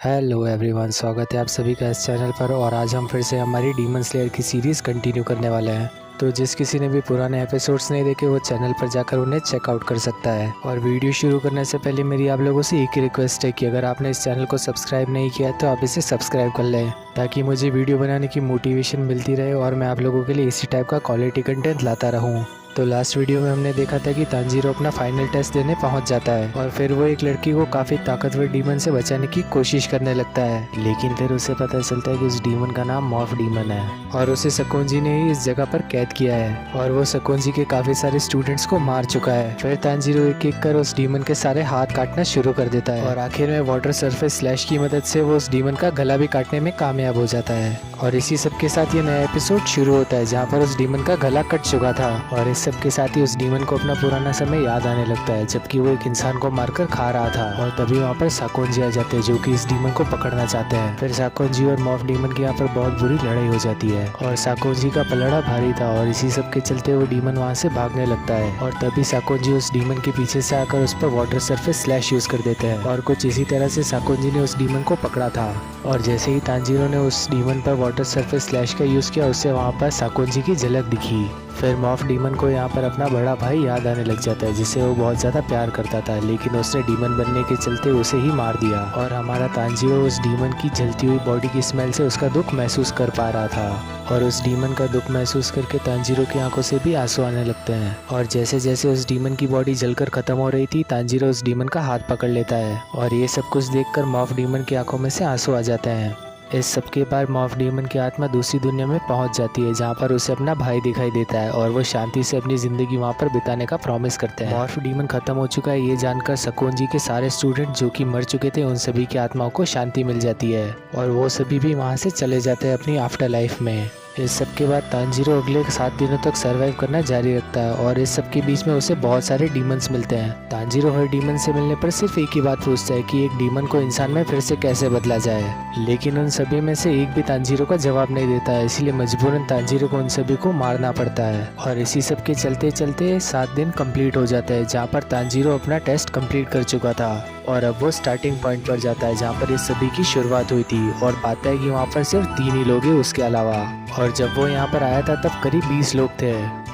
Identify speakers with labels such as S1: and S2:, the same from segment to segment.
S1: Hello everyone, स्वागत है आप सभी का इस चैनल पर। और आज हम फिर से हमारी डीमन स्लेयर की सीरीज़ कंटिन्यू करने वाले हैं। तो जिस किसी ने भी पुराने एपिसोड्स नहीं देखे वो चैनल पर जाकर उन्हें चेकआउट कर सकता है। और वीडियो शुरू करने से पहले मेरी आप लोगों से एक ही रिक्वेस्ट है कि अगर आपने इस चैनल को सब्सक्राइब नहीं किया है तो आप इसे सब्सक्राइब कर लें, ताकि मुझे वीडियो बनाने की मोटिवेशन मिलती रहे और मैं आप लोगों के लिए इसी टाइप का क्वालिटी कंटेंट लाता रहूँ। तो लास्ट वीडियो में हमने देखा था कि तांजीरो अपना फाइनल टेस्ट देने पहुंच जाता है और फिर वो एक लड़की को काफी ताकतवर डीमन से बचाने की कोशिश करने लगता है। लेकिन फिर उसे पता चलता है कि उस डीमन का नाम मॉर्फ डीमन है और उसे सकोंजी ने ही इस जगह पर कैद किया है और वो सकोंजी के काफी सारे स्टूडेंट्स को मार चुका है। फिर तांजीरो एक एक कर उस डीमन के सारे हाथ काटना शुरू कर देता है और आखिर में वाटर सरफेस स्लैश की मदद से वो उस डीमन का गला भी काटने में कामयाब हो जाता है। और इसी सब के साथ ये नया एपिसोड शुरू होता है जहाँ पर उस डीमन का गला कट चुका था। और इस सब के साथ ही उस डीमन को अपना पुराना समय याद आने लगता है, जबकि वो एक इंसान को मारकर खा रहा था। और तभी वहाँ पर साकोंजी आ जाते हैं जो कि इस डीमन को पकड़ना चाहते हैं। फिर साकोंजी और मॉर्फ डीमन की यहाँ पर बहुत बुरी लड़ाई हो जाती है और साकोंजी का पलड़ा भारी था और इसी सब के चलते वो डीमन वहाँ से भागने लगता है। और तभी साकोंजी उस डीमन के पीछे से आकर उस पर वाटर सरफेस स्लैश यूज कर देते हैं और कुछ इसी तरह से साकोंजी ने उस डीमन को पकड़ा था। और जैसे ही तांजीरो ने उस डीमन पर वाटर सरफेस स्लैश का यूज किया उससे वहाँ पर साकोंजी की झलक दिखी। फिर मॉर्फ डीमन को यहाँ पर अपना बड़ा भाई याद आने लग जाता है जिसे वो बहुत ज़्यादा प्यार करता था, लेकिन उसने डीमन बनने के चलते उसे ही मार दिया। और हमारा तांजीरो उस डीमन की जलती हुई बॉडी की स्मेल से उसका दुख महसूस कर पा रहा था और उस डीमन का दुख महसूस करके तांजीरो की आंखों से भी आंसू आने लगते हैं। और जैसे जैसे उस डीमन की बॉडी जलकर खत्म हो रही थी तांजीरो उस डीमन का हाथ पकड़ लेता है और ये सब कुछ देखकर मॉर्फ डीमन की आंखों में से आंसू आ जाते हैं। इस सब के बाद मॉर्फ डीमन की आत्मा दूसरी दुनिया में पहुंच जाती है जहां पर उसे अपना भाई दिखाई देता है और वो शांति से अपनी जिंदगी वहां पर बिताने का प्रॉमिस करते हैं। मॉर्फ डीमन खत्म हो चुका है ये जानकर सकोंजी के सारे स्टूडेंट जो कि मर चुके थे उन सभी की आत्माओं को शांति मिल जाती है और वो सभी भी वहां से चले जाते हैं अपनी आफ्टर लाइफ में। इस सब के बाद तांजीरो अगले 7 दिनों तक सरवाइव करना जारी रखता है और इस सब के बीच में उसे बहुत सारे डीमंस मिलते हैं। तांजीरो हर डीमन से मिलने पर सिर्फ एक ही बात पूछता है कि एक डीमन को इंसान में फिर से कैसे बदला जाए, लेकिन उन सभी में से एक भी तांजीरो का जवाब नहीं देता है, इसलिए मजबूरन तांजीरो को उन सभी को मारना पड़ता है। और इसी सब के चलते चलते 7 दिन कंप्लीट हो जाता है जहाँ पर तांजीरो अपना टेस्ट कंप्लीट कर चुका था और अब वो स्टार्टिंग पॉइंट पर जाता है जहाँ पर इस सभी की शुरुआत हुई थी और पाता है कि वहाँ पर सिर्फ 3 ही लोग हैं उसके अलावा। और जब वो यहाँ पर आया था तब करीब 20 लोग थे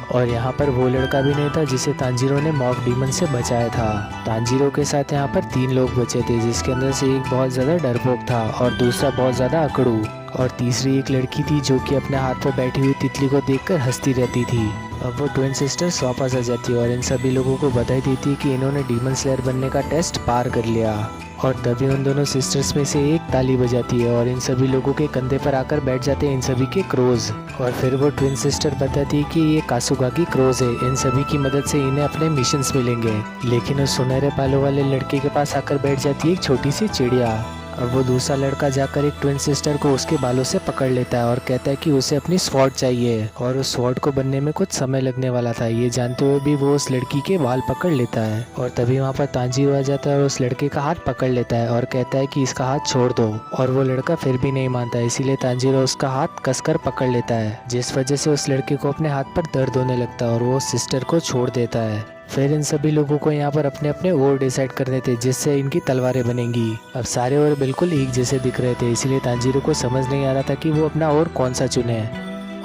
S1: और यहाँ पर वो लड़का भी नहीं था जिसे तांजीरो ने मॉर्फ डीमन से बचाया था। तांजीरो के साथ यहाँ पर 3 लोग बचे थे जिसके अंदर से एक बहुत ज़्यादा डरपोक था और दूसरा बहुत ज़्यादा अकड़ू और तीसरी एक लड़की थी जो कि अपने हाथ पर बैठी हुई तितली को देखकर हंसती रहती थी। अब वो ट्विन सिस्टर्स वापस आ जाती है और इन सभी लोगों को बधाई देती है कि इन्होंने डीमन स्लेयर बनने का टेस्ट पार कर लिया। और तभी उन दोनों सिस्टर्स में से एक ताली बजाती है और इन सभी लोगों के कंधे पर आकर बैठ जाते हैं इन सभी के क्रोज। और फिर वो ट्विन सिस्टर बताती है कि ये कासुगा की क्रोज है, इन सभी की मदद से इन्हें अपने मिशंस मिलेंगे। लेकिन उस सुनहरे बालों वाले लड़के के पास आकर बैठ जाती है एक छोटी सी चिड़िया। अब वो दूसरा लड़का जाकर एक ट्विन सिस्टर को उसके बालों से पकड़ लेता है और कहता है कि उसे अपनी स्वॉर्ड चाहिए और उस स्वॉर्ड को बनने में कुछ समय लगने वाला था। ये जानते हुए भी वो उस लड़की के बाल पकड़ लेता है और तभी वहाँ पर तांजीरो आ जाता है और उस लड़के का हाथ पकड़ लेता है और कहता है कि इसका हाथ छोड़ दो। और वो लड़का फिर भी नहीं मानता, इसीलिए तांजीरो उसका हाथ कसकर पकड़ लेता है जिस वजह से उस लड़के को अपने हाथ पर दर्द होने लगता है और वो उस सिस्टर को छोड़ देता है। फिर इन सभी लोगों को यहाँ पर अपने अपने ओर डिसाइड करने थे जिससे इनकी तलवारें बनेंगी। अब सारे ओर बिल्कुल एक जैसे दिख रहे थे, इसलिए तांजीरो को समझ नहीं आ रहा था कि वो अपना ओर कौन सा चुने।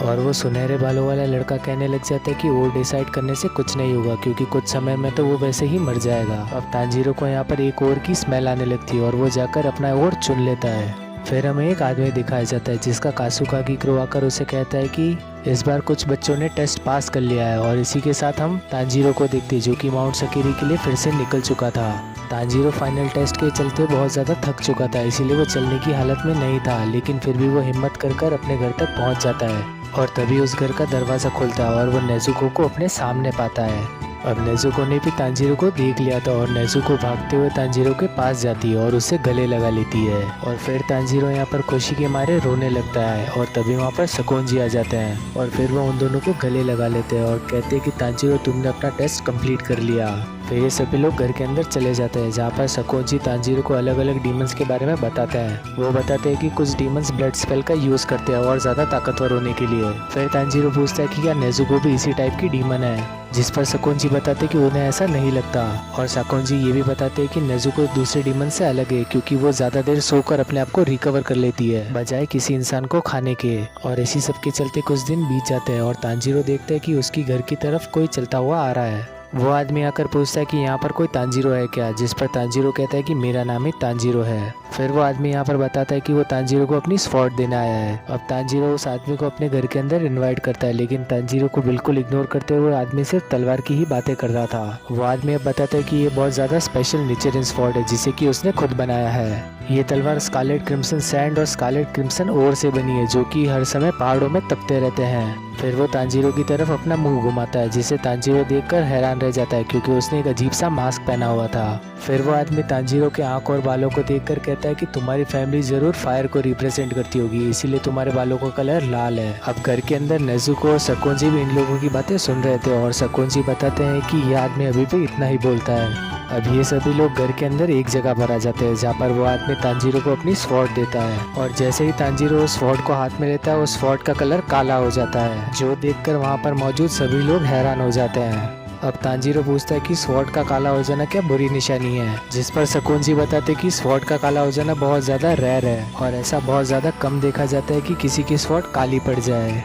S1: और वो सुनहरे बालों वाला लड़का कहने लग जाता है कि ओर डिसाइड करने से कुछ नहीं होगा क्योंकि कुछ समय में तो वो वैसे ही मर जाएगा। अब तांजीरो को यहाँ पर एक ओर की स्मेल आने लगती है और वो जाकर अपना ओर चुन लेता है। फिर हमें एक आदमी दिखाया जाता है जिसका कासुका की क्रो आकर उसे कहता है कि इस बार कुछ बच्चों ने टेस्ट पास कर लिया है। और इसी के साथ हम तांजीरो को देखते जो कि माउंट सकीरी के लिए फिर से निकल चुका था। तांजीरो फाइनल टेस्ट के चलते बहुत ज़्यादा थक चुका था, इसीलिए वो चलने की हालत में नहीं था, लेकिन फिर भी वो हिम्मत कर अपने घर तक पहुंच जाता है। और तभी उस घर का दरवाज़ा खुलता है और वो नेजुको को अपने सामने पाता है। अब नेजुको ने भी तांजीरो को देख लिया था और नेजुको भागते हुए तांजीरो के पास जाती है और उससे गले लगा लेती है। और फिर तांजीरो यहाँ पर खुशी के मारे रोने लगता है और तभी वहाँ पर सकोंजी आ जाते हैं और फिर वो उन दोनों को गले लगा लेते हैं और कहते हैं कि तांजीरो तुमने अपना टेस्ट कंप्लीट कर लिया। फिर ये सभी लोग घर के अंदर चले जाते हैं, जहाँ पर सकोजी तांजीरो को अलग अलग डीमंस के बारे में बताते हैं। वो बताते हैं कि कुछ डीमंस ब्लड स्पेल का यूज करते हैं और ज्यादा ताकतवर होने के लिए। फिर तांजीरो पूछता है कि क्या नेजुको भी इसी टाइप की डीमन है, जिस पर सकोजी बताते कि उन्हें ऐसा नहीं लगता। और सकोजी ये भी बताते हैं कि नेजुको दूसरे डीमन से अलग है, क्योंकि वो ज्यादा देर सोकर अपने आप को रिकवर कर लेती है बजाय किसी इंसान को खाने के। और इसी सब के चलते कुछ दिन बीत जाते हैं और तांजीरो देखता है कि उसकी घर की तरफ कोई चलता हुआ आ रहा है। वो आदमी आकर पूछता है कि यहाँ पर कोई तांजीरो है क्या, जिस पर तांजीरो कहता है कि मेरा नाम ही तांजीरो है। फिर वो आदमी यहाँ पर बताता है कि वो तांजीरो को अपनी स्वॉर्ड देने आया है। अब तांजीरो उस आदमी को अपने घर के अंदर इनवाइट करता है, लेकिन तांजीरो को बिल्कुल इग्नोर करते हुए आदमी सिर्फ तलवार की ही बातें कर रहा था। वो आदमी अब बताता है कि ये बहुत ज्यादा स्पेशल नेचर स्वॉर्ड है, जिसे कि उसने खुद बनाया है। ये तलवार स्कारलेट क्रिम्सन सैंड और स्कारलेट क्रिम्सन ओर से बनी है, जो कि हर समय पहाड़ों में तपते रहते हैं। फिर वो तांजीरो की तरफ अपना मुंह घुमाता है, जिसे तांजीरो देखकर हैरान रह जाता है, क्योंकि उसने एक अजीब सा मास्क पहना हुआ था। फिर वो आदमी तांजीरो के आंख और बालों को देखकर कहता है कि तुम्हारी फैमिली जरूर फायर को रिप्रेजेंट करती होगी, इसीलिए तुम्हारे बालों का कलर लाल है। अब घर के अंदर नेजुको और सकोजी भी इन लोगों की बातें सुन रहे थे और सकोजी बताते हैं कि यह आदमी अभी भी इतना ही बोलता है। अब ये सभी लोग घर के अंदर एक जगह पर आ जाते हैं, जहाँ पर वो आदमी तांजीरो को अपनी स्वॉर्ड देता है। और जैसे ही तांजीरो उस स्वॉर्ड को हाथ में लेता है, उस स्वॉर्ड का कलर काला हो जाता है, जो देखकर वहाँ पर मौजूद सभी लोग हैरान हो जाते हैं। अब तांजीरो पूछता है कि स्वॉर्ड का काला हो जाना क्या बुरी निशानी है, जिस पर सकोजी बताते कि स्वॉर्ड का काला हो जाना बहुत ज्यादा रेयर है और ऐसा बहुत ज्यादा कम देखा जाता है कि किसी की स्वॉर्ड काली पड़ जाए।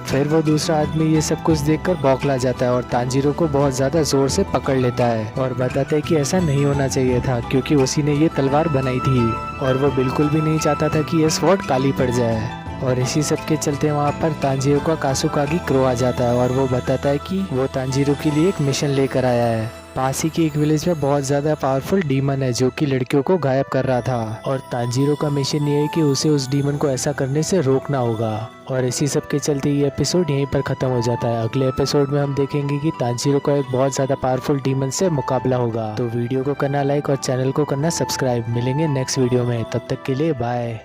S1: फिर वो दूसरा आदमी ये सब कुछ देखकर बौखला जाता है और तांजीरो को बहुत ज्यादा जोर से पकड़ लेता है और बताता है कि ऐसा नहीं होना चाहिए था, क्योंकि उसी ने ये तलवार बनाई थी और वो बिल्कुल भी नहीं चाहता था कि ये स्वॉर्ड काली पड़ जाए। और इसी सब के चलते वहाँ पर तांजीरो का कासुकागी क्रो आ जाता है और वो बताता है कि वो तांजीरो के लिए एक मिशन लेकर आया है। पास ही के एक विलेज में बहुत ज्यादा पावरफुल डीमन है, जो कि लड़कियों को गायब कर रहा था और तांजीरो का मिशन ये है कि उसे उस डीमन को ऐसा करने से रोकना होगा। और इसी सब के चलते ये एपिसोड यहीं पर खत्म हो जाता है। अगले एपिसोड में हम देखेंगे कि तांजीरो का एक बहुत ज्यादा पावरफुल डीमन से मुकाबला होगा। तो वीडियो को करना लाइक और चैनल को करना सब्सक्राइब। मिलेंगे नेक्स्ट वीडियो में, तब तक के लिए बाय।